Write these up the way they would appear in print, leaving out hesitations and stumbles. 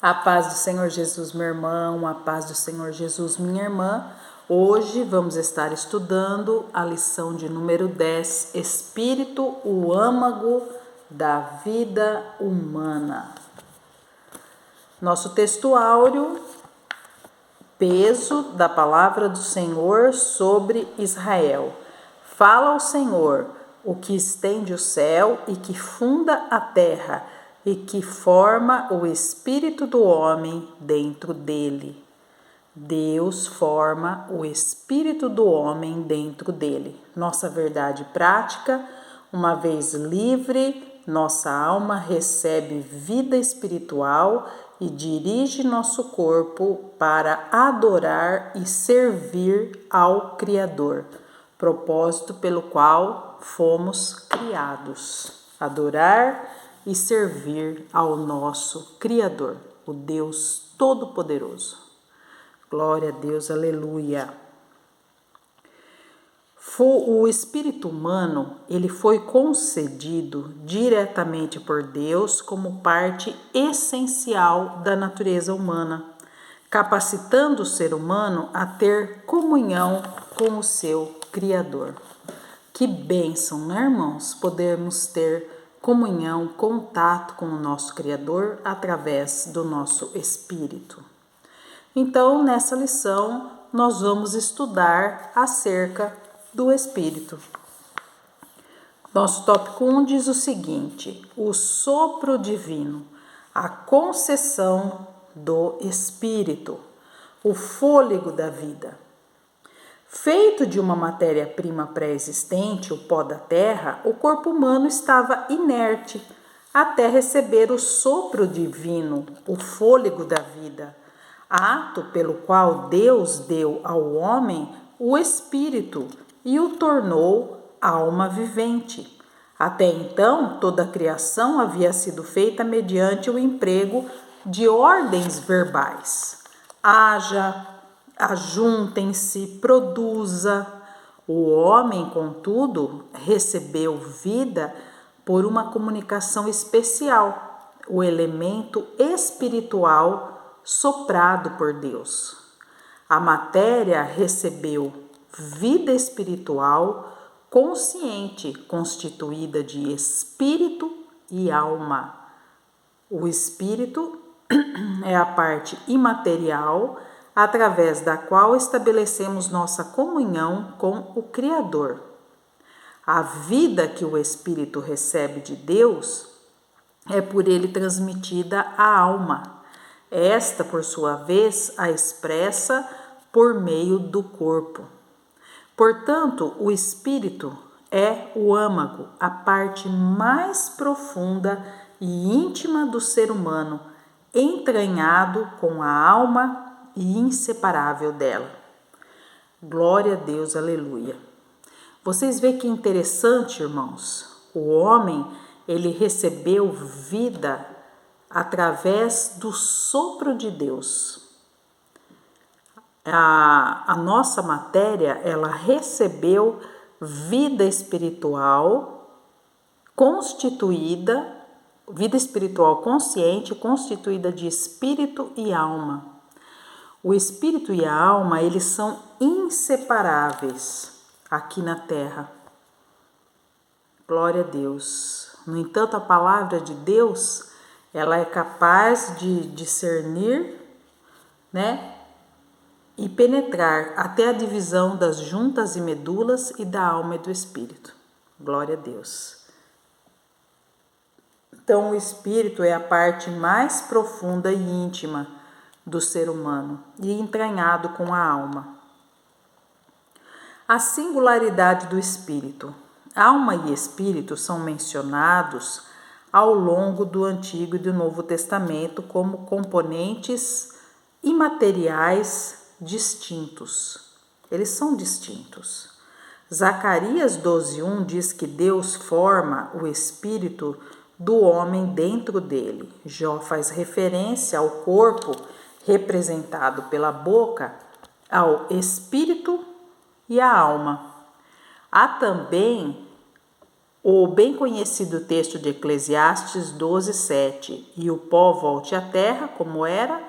A paz do Senhor Jesus, meu irmão, a paz do Senhor Jesus, minha irmã. Hoje vamos estar estudando a lição de número 10, Espírito, o âmago da vida humana. Nosso texto áureo, peso da palavra do Senhor sobre Israel. Fala ao Senhor, o que estende o céu e que funda a terra, e que forma o espírito do homem dentro dele. Deus forma o espírito do homem dentro dele. Nossa verdade prática, uma vez livre, nossa alma recebe vida espiritual e dirige nosso corpo para adorar e servir ao Criador, propósito pelo qual fomos criados. Adorar e servir ao nosso Criador, o Deus Todo-Poderoso. Glória a Deus, aleluia. O espírito humano, ele foi concedido diretamente por Deus como parte essencial da natureza humana, capacitando o ser humano a ter comunhão com o seu Criador. Que bênção, né, irmãos? Podermos ter comunhão, contato com o nosso Criador através do nosso espírito. Então, nessa lição, nós vamos estudar acerca do espírito. Nosso tópico 1 diz o seguinte: o sopro divino, a concessão do espírito, o fôlego da vida. Feito de uma matéria-prima pré-existente, o pó da terra, o corpo humano estava inerte até receber o sopro divino, o fôlego da vida, ato pelo qual Deus deu ao homem o espírito e o tornou alma vivente. Até então, toda a criação havia sido feita mediante o emprego de ordens verbais. Haja, ajuntem-se, produza. O homem, contudo, recebeu vida por uma comunicação especial, o elemento espiritual soprado por Deus. A matéria recebeu vida espiritual consciente, constituída de espírito e alma. O espírito é a parte imaterial através da qual estabelecemos nossa comunhão com o Criador. A vida que o espírito recebe de Deus é por ele transmitida à alma. Esta, por sua vez, a expressa por meio do corpo. Portanto, o espírito é o âmago, a parte mais profunda e íntima do ser humano, entranhado com a alma e inseparável dela. Glória a Deus, aleluia. Vocês veem que interessante, irmãos? O homem, ele recebeu vida através do sopro de Deus. A nossa matéria, ela recebeu vida espiritual constituída, vida espiritual consciente, constituída de espírito e alma. O espírito e a alma, eles são inseparáveis aqui na terra. Glória a Deus. No entanto, a palavra de Deus, ela é capaz de discernir, né? E penetrar até a divisão das juntas e medulas e da alma e do espírito. Glória a Deus. Então, o espírito é a parte mais profunda e íntima do ser humano e entranhado com a alma. A singularidade do espírito. Alma e espírito são mencionados ao longo do Antigo e do Novo Testamento como componentes imateriais distintos. Eles são distintos. Zacarias 12:1 diz que Deus forma o espírito do homem dentro dele. Jó faz referência ao corpo representado pela boca, ao espírito e à alma. Há também O bem conhecido texto de Eclesiastes 12:7, e o pó volte à terra como era,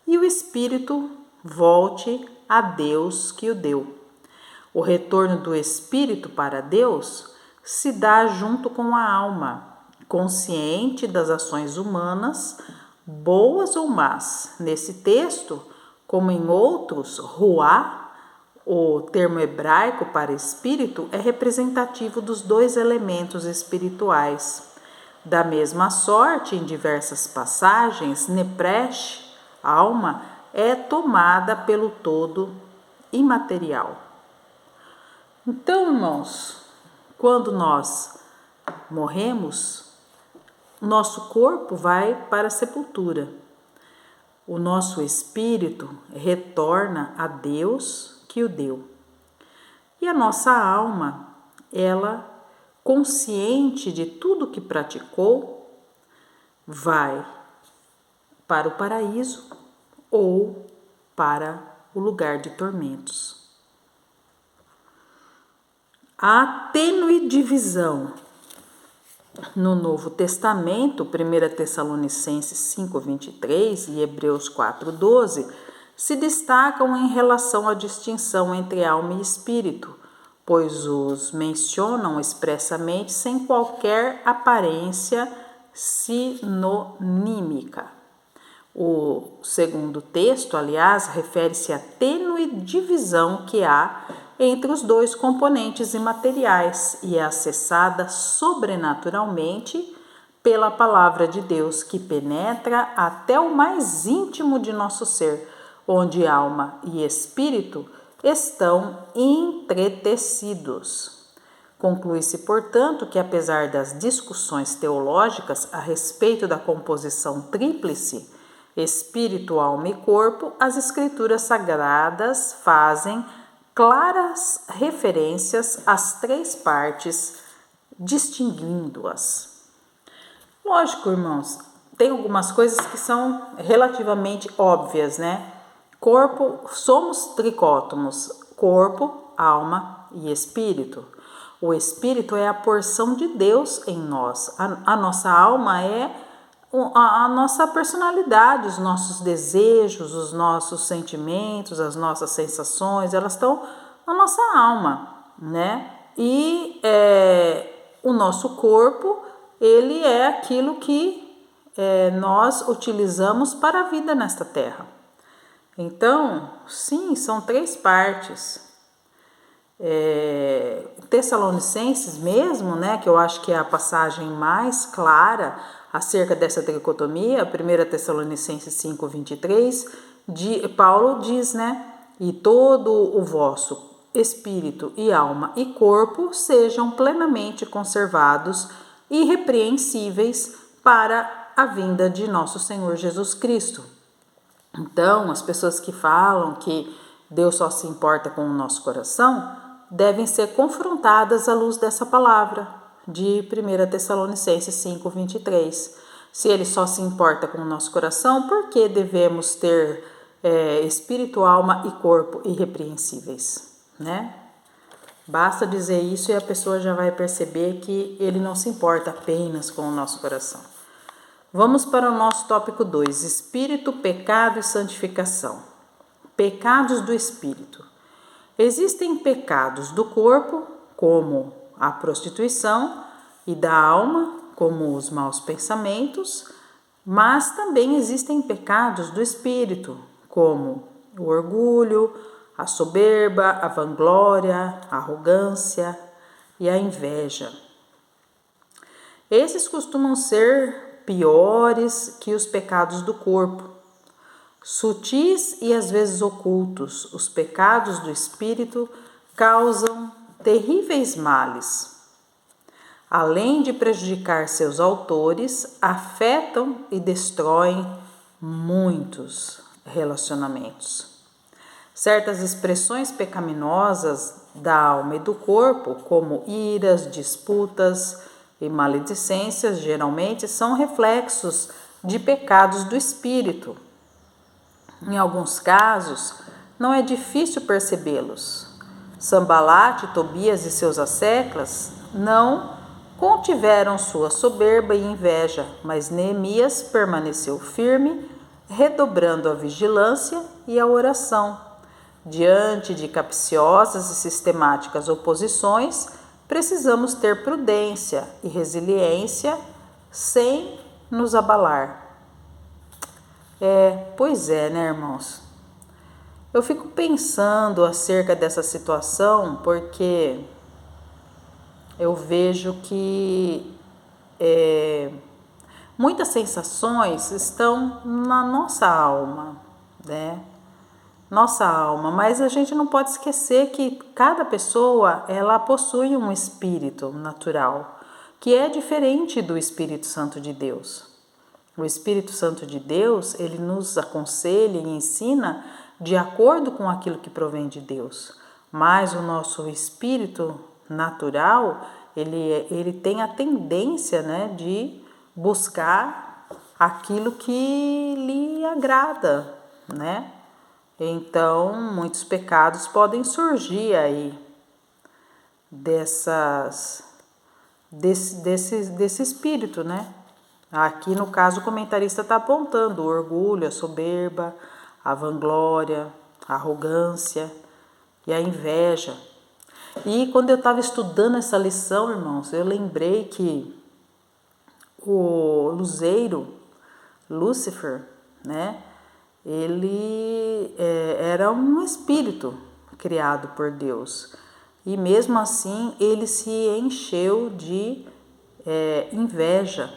e o espírito volte a Deus que o deu. O retorno do espírito para Deus se dá junto com a alma, consciente das ações humanas, boas ou más. Nesse texto, como em outros, ruá, o termo hebraico para espírito, é representativo dos dois elementos espirituais. Da mesma sorte, em diversas passagens, nepresh, alma, é tomada pelo todo imaterial. Então, irmãos, quando nós morremos, nosso corpo vai para a sepultura. O nosso espírito retorna a Deus que o deu. E a nossa alma, ela, consciente de tudo que praticou, vai para o paraíso ou para o lugar de tormentos. A tênue divisão no Novo Testamento, 1 Tessalonicenses 5:23 e Hebreus 4:12, se destacam em relação à distinção entre alma e espírito, pois os mencionam expressamente sem qualquer aparência sinonímica. O segundo texto, aliás, refere-se à tênue divisão que há entre os dois componentes imateriais e é acessada sobrenaturalmente pela palavra de Deus, que penetra até o mais íntimo de nosso ser, onde alma e espírito estão entretecidos. Conclui-se, portanto, que apesar das discussões teológicas a respeito da composição tríplice, espírito, alma e corpo, as escrituras sagradas fazem claras referências às três partes, distinguindo-as. Lógico, irmãos, tem algumas coisas que são relativamente óbvias, né? Corpo, somos tricótomos, corpo, alma e espírito. O espírito é a porção de Deus em nós. A nossa alma é a nossa personalidade, os nossos desejos, os nossos sentimentos, as nossas sensações, elas estão na nossa alma, né? E o nosso corpo, ele é aquilo que nós utilizamos para a vida nesta terra. Então, sim, são três partes. Tessalonicenses mesmo, né, que eu acho que é a passagem mais clara acerca dessa tricotomia, 1 Tessalonicenses 5:23, Paulo diz, né, e todo o vosso espírito e alma e corpo sejam plenamente conservados e irrepreensíveis para a vinda de nosso Senhor Jesus Cristo. Então, as pessoas que falam que Deus só se importa com o nosso coração devem ser confrontadas à luz dessa palavra de 1 Tessalonicenses 5:23. Se ele só se importa com o nosso coração, por que devemos ter espírito, alma e corpo irrepreensíveis, né? Basta dizer isso e a pessoa já vai perceber que ele não se importa apenas com o nosso coração. Vamos para o nosso tópico 2, espírito, pecado e santificação. Pecados do espírito. Existem pecados do corpo, como a prostituição, e da alma, como os maus pensamentos, mas também existem pecados do espírito, como o orgulho, a soberba, a vanglória, a arrogância e a inveja. Esses costumam ser piores que os pecados do corpo. Sutis e às vezes ocultos, os pecados do espírito causam terríveis males. Além de prejudicar seus autores, afetam e destroem muitos relacionamentos. Certas expressões pecaminosas da alma e do corpo, como iras, disputas e maledicências, geralmente são reflexos de pecados do espírito. Em alguns casos, não é difícil percebê-los. Sambalate, Tobias e seus asseclas não contiveram sua soberba e inveja, mas Neemias permaneceu firme, redobrando a vigilância e a oração. Diante de capciosas e sistemáticas oposições, precisamos ter prudência e resiliência sem nos abalar. Pois é, né, irmãos? Eu fico pensando acerca dessa situação porque eu vejo que muitas sensações estão na nossa alma, né? Nossa alma, mas a gente não pode esquecer que cada pessoa, ela possui um espírito natural, que é diferente do Espírito Santo de Deus. O Espírito Santo de Deus, ele nos aconselha e ensina de acordo com aquilo que provém de Deus. Mas o nosso espírito natural, ele tem a tendência, né, de buscar aquilo que lhe agrada, né? Então, muitos pecados podem surgir aí desse espírito, né? Aqui no caso o comentarista está apontando o orgulho, a soberba, a vanglória, a arrogância e a inveja. E quando eu estava estudando essa lição, irmãos, eu lembrei que o luzeiro, Lúcifer, né? Ele era um espírito criado por Deus. E mesmo assim ele se encheu de inveja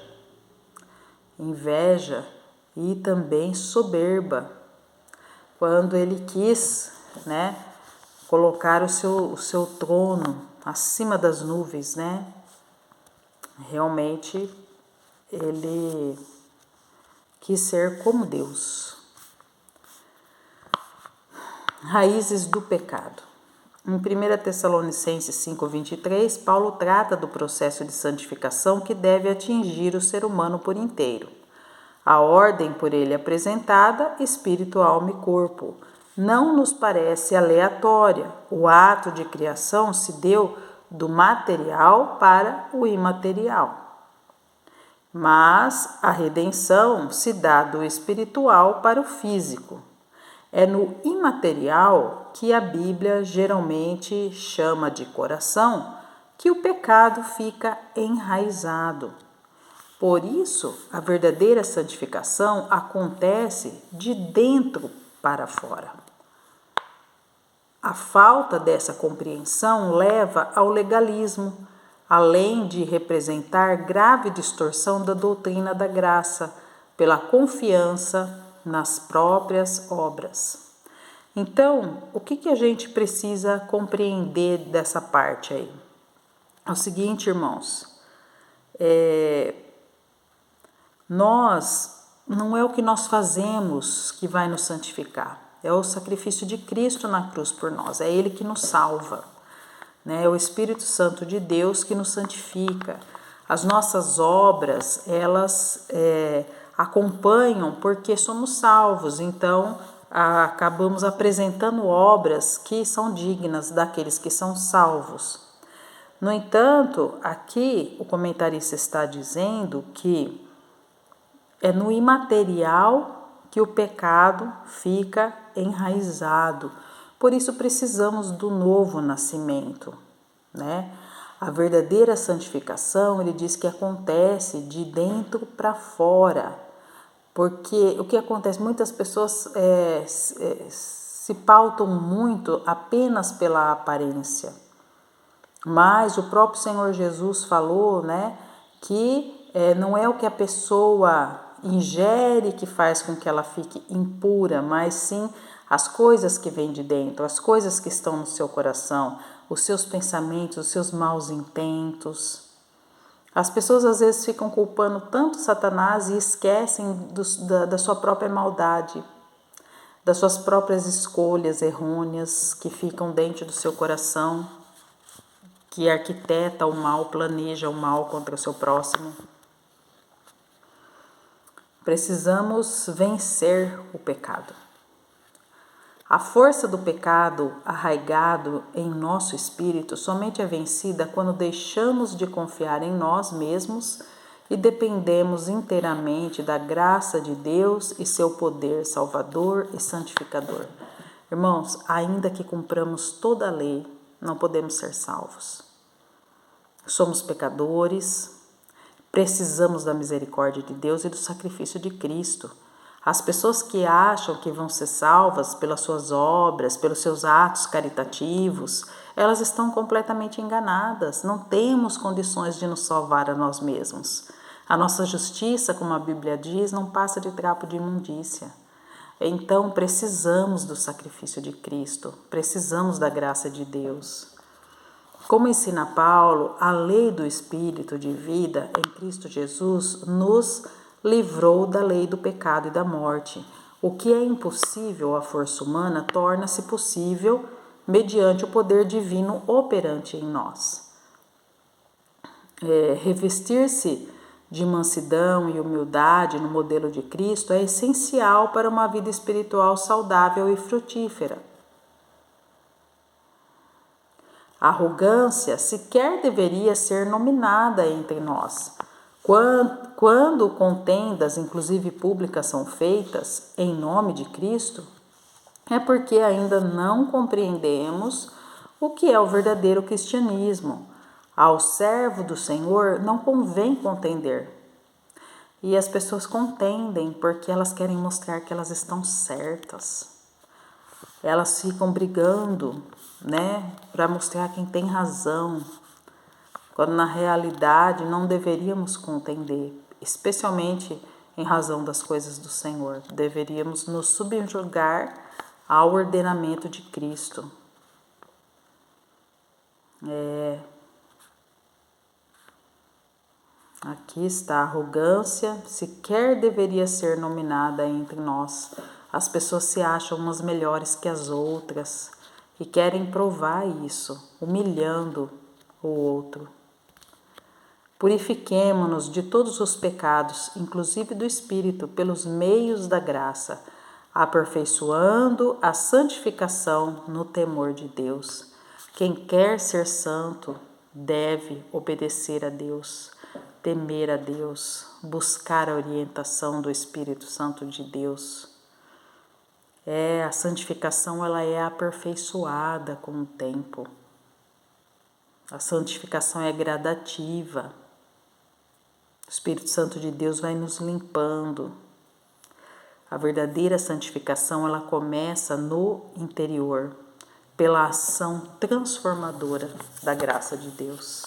e também soberba, quando ele quis, né, colocar o seu trono acima das nuvens, né? Realmente ele quis ser como Deus. Raízes do pecado. Em 1 Tessalonicenses 5:23, Paulo trata do processo de santificação que deve atingir o ser humano por inteiro. A ordem por ele apresentada, espírito, alma e corpo, não nos parece aleatória. O ato de criação se deu do material para o imaterial. Mas a redenção se dá do espiritual para o físico. É no imaterial, que a Bíblia geralmente chama de coração, que o pecado fica enraizado. Por isso, a verdadeira santificação acontece de dentro para fora. A falta dessa compreensão leva ao legalismo, além de representar grave distorção da doutrina da graça, pela confiança nas próprias obras. Então, o que a gente precisa compreender dessa parte aí? É o seguinte, irmãos, não é o que nós fazemos que vai nos santificar, é o sacrifício de Cristo na cruz por nós, é Ele que nos salva, né? É o Espírito Santo de Deus que nos santifica. As nossas obras, elas acompanham porque somos salvos, então acabamos apresentando obras que são dignas daqueles que são salvos. No entanto, aqui o comentarista está dizendo que é no imaterial que o pecado fica enraizado. Por isso precisamos do novo nascimento, né? A verdadeira santificação, ele diz que acontece de dentro para fora. Porque o que acontece? Muitas pessoas se pautam muito apenas pela aparência. Mas o próprio Senhor Jesus falou, né, que não é o que a pessoa ingere que faz com que ela fique impura, mas sim as coisas que vêm de dentro, as coisas que estão no seu coração, os seus pensamentos, os seus maus intentos. As pessoas às vezes ficam culpando tanto Satanás e esquecem da sua própria maldade, das suas próprias escolhas errôneas que ficam dentro do seu coração, que arquiteta o mal, planeja o mal contra o seu próximo. Precisamos vencer o pecado. A força do pecado arraigado em nosso espírito somente é vencida quando deixamos de confiar em nós mesmos e dependemos inteiramente da graça de Deus e seu poder salvador e santificador. Irmãos, ainda que cumpramos toda a lei, não podemos ser salvos. Somos pecadores, precisamos da misericórdia de Deus e do sacrifício de Cristo. As pessoas que acham que vão ser salvas pelas suas obras, pelos seus atos caritativos, elas estão completamente enganadas. Não temos condições de nos salvar a nós mesmos. A nossa justiça, como a Bíblia diz, não passa de trapo de imundícia. Então, precisamos do sacrifício de Cristo, precisamos da graça de Deus. Como ensina Paulo, a lei do Espírito de vida em Cristo Jesus nos livrou da lei do pecado e da morte. O que é impossível à força humana torna-se possível mediante o poder divino operante em nós. Revestir-se de mansidão e humildade no modelo de Cristo é essencial para uma vida espiritual saudável e frutífera. A arrogância sequer deveria ser nominada entre nós. Quando contendas, inclusive públicas, são feitas em nome de Cristo, é porque ainda não compreendemos o que é o verdadeiro cristianismo. Ao servo do Senhor não convém contender. E as pessoas contendem porque elas querem mostrar que elas estão certas. Elas ficam brigando, para mostrar quem tem razão, quando na realidade não deveríamos contender, especialmente em razão das coisas do Senhor. Deveríamos nos subjugar ao ordenamento de Cristo. Aqui está, a arrogância sequer deveria ser nominada entre nós. As pessoas se acham umas melhores que as outras e querem provar isso, humilhando o outro. Purifiquemo-nos de todos os pecados, inclusive do espírito, pelos meios da graça, aperfeiçoando a santificação no temor de Deus. Quem quer ser santo deve obedecer a Deus, temer a Deus, buscar a orientação do Espírito Santo de Deus. A santificação ela é aperfeiçoada com o tempo. A santificação é gradativa. O Espírito Santo de Deus vai nos limpando. A verdadeira santificação ela começa no interior, pela ação transformadora da graça de Deus.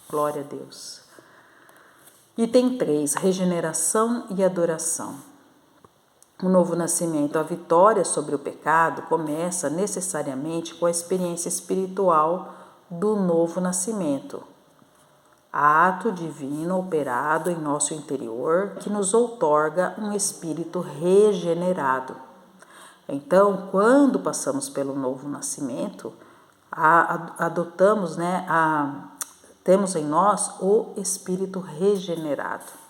Glória a Deus. Item 3, regeneração e adoração. O novo nascimento, a vitória sobre o pecado, começa necessariamente com a experiência espiritual do novo nascimento. Ato divino operado em nosso interior que nos outorga um espírito regenerado. Então, quando passamos pelo novo nascimento, adotamos, temos em nós o espírito regenerado.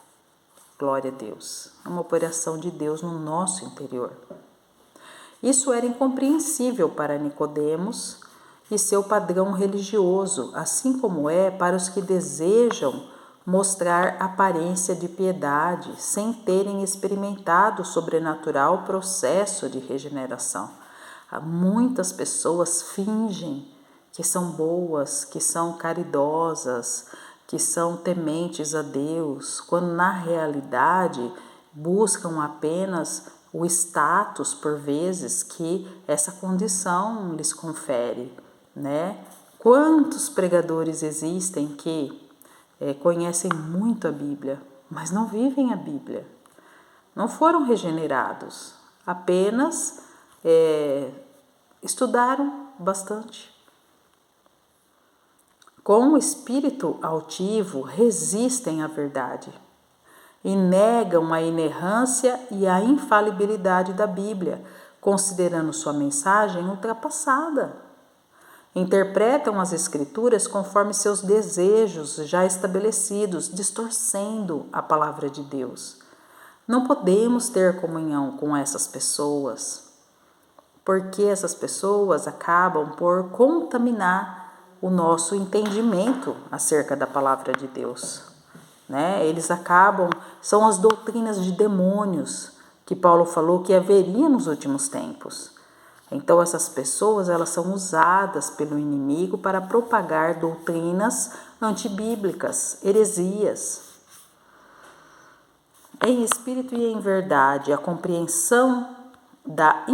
Glória a Deus. É uma operação de Deus no nosso interior. Isso era incompreensível para Nicodemos e seu padrão religioso, assim como é para os que desejam mostrar aparência de piedade sem terem experimentado o sobrenatural processo de regeneração. Muitas pessoas fingem que são boas, que são caridosas, que são tementes a Deus, quando na realidade buscam apenas o status, por vezes, que essa condição lhes confere, Quantos pregadores existem que conhecem muito a Bíblia, mas não vivem a Bíblia, não foram regenerados, apenas estudaram bastante. Com o espírito altivo, resistem à verdade e negam a inerrância e a infalibilidade da Bíblia, considerando sua mensagem ultrapassada. Interpretam as Escrituras conforme seus desejos já estabelecidos, distorcendo a palavra de Deus. Não podemos ter comunhão com essas pessoas, porque essas pessoas acabam por contaminar o nosso entendimento acerca da palavra de Deus, né? Eles acabam, são as doutrinas de demônios que Paulo falou que haveria nos últimos tempos. Então essas pessoas, elas são usadas pelo inimigo para propagar doutrinas antibíblicas, heresias. Em espírito e em verdade, a compreensão da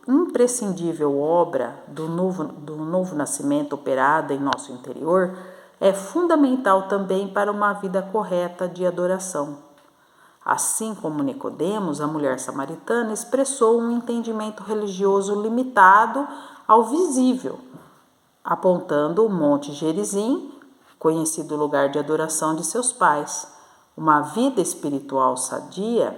imprescindível obra do novo nascimento operada em nosso interior é fundamental também para uma vida correta de adoração. Assim como Nicodemos, a mulher samaritana expressou um entendimento religioso limitado ao visível, apontando o Monte Gerizim, conhecido lugar de adoração de seus pais. Uma vida espiritual sadia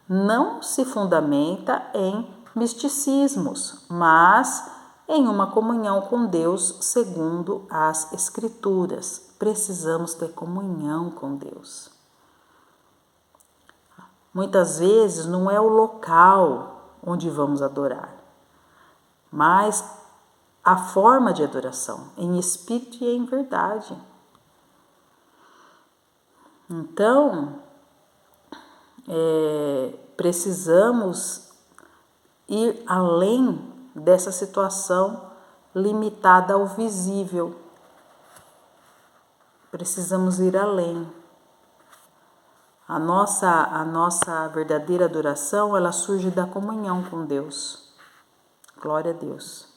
não se fundamenta em misticismos, mas em uma comunhão com Deus segundo as Escrituras. Precisamos ter comunhão com Deus. Muitas vezes não é o local onde vamos adorar, mas a forma de adoração, em espírito e em verdade. Então, precisamos ir além dessa situação limitada ao visível. Precisamos ir além. A nossa verdadeira adoração, ela surge da comunhão com Deus. Glória a Deus.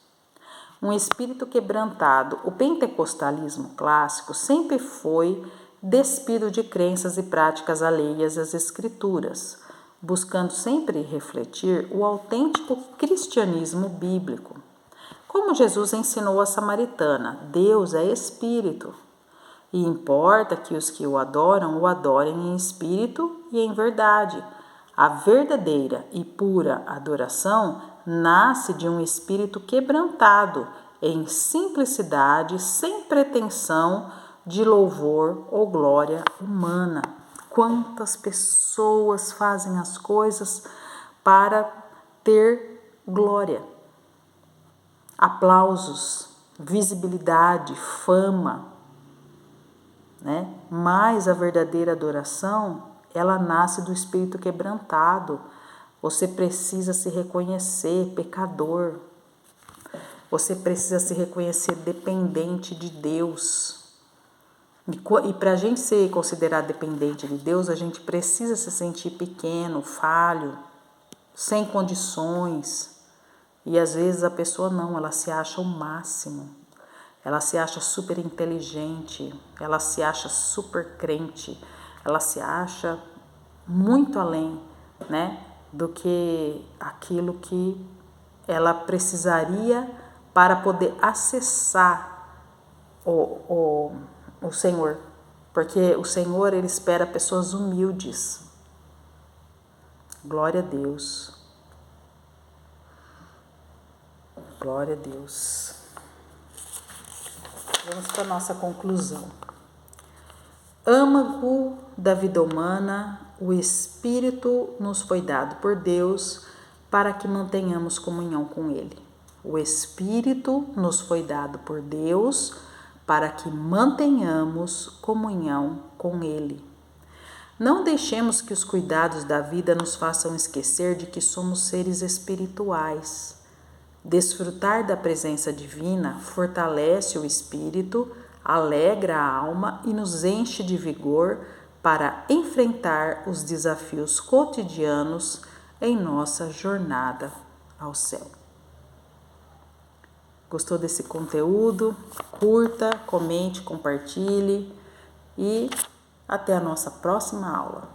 Um espírito quebrantado. O pentecostalismo clássico sempre foi despido de crenças e práticas alheias às Escrituras, buscando sempre refletir o autêntico cristianismo bíblico. Como Jesus ensinou a samaritana, Deus é espírito. E importa que os que o adorem em espírito e em verdade. A verdadeira e pura adoração nasce de um espírito quebrantado, em simplicidade, sem pretensão de louvor ou glória humana. Quantas pessoas fazem as coisas para ter glória, aplausos, visibilidade, fama, né? Mas a verdadeira adoração, ela nasce do espírito quebrantado. Você precisa se reconhecer pecador. Você precisa se reconhecer dependente de Deus. E para a gente ser considerado dependente de Deus, a gente precisa se sentir pequeno, falho, sem condições. E às vezes a pessoa não, ela se acha o máximo. Ela se acha super inteligente, ela se acha super crente, ela se acha muito além, né, do que aquilo que ela precisaria para poder acessar o Senhor. Porque o Senhor, ele espera pessoas humildes. Glória a Deus. Glória a Deus. Vamos para a nossa conclusão. Âmago da vida humana, o Espírito nos foi dado por Deus para que mantenhamos comunhão com Ele. O Espírito nos foi dado por Deus para que mantenhamos comunhão com Ele. Não deixemos que os cuidados da vida nos façam esquecer de que somos seres espirituais. Desfrutar da presença divina fortalece o espírito, alegra a alma e nos enche de vigor para enfrentar os desafios cotidianos em nossa jornada ao céu. Gostou desse conteúdo? Curta, comente, compartilhe e até a nossa próxima aula.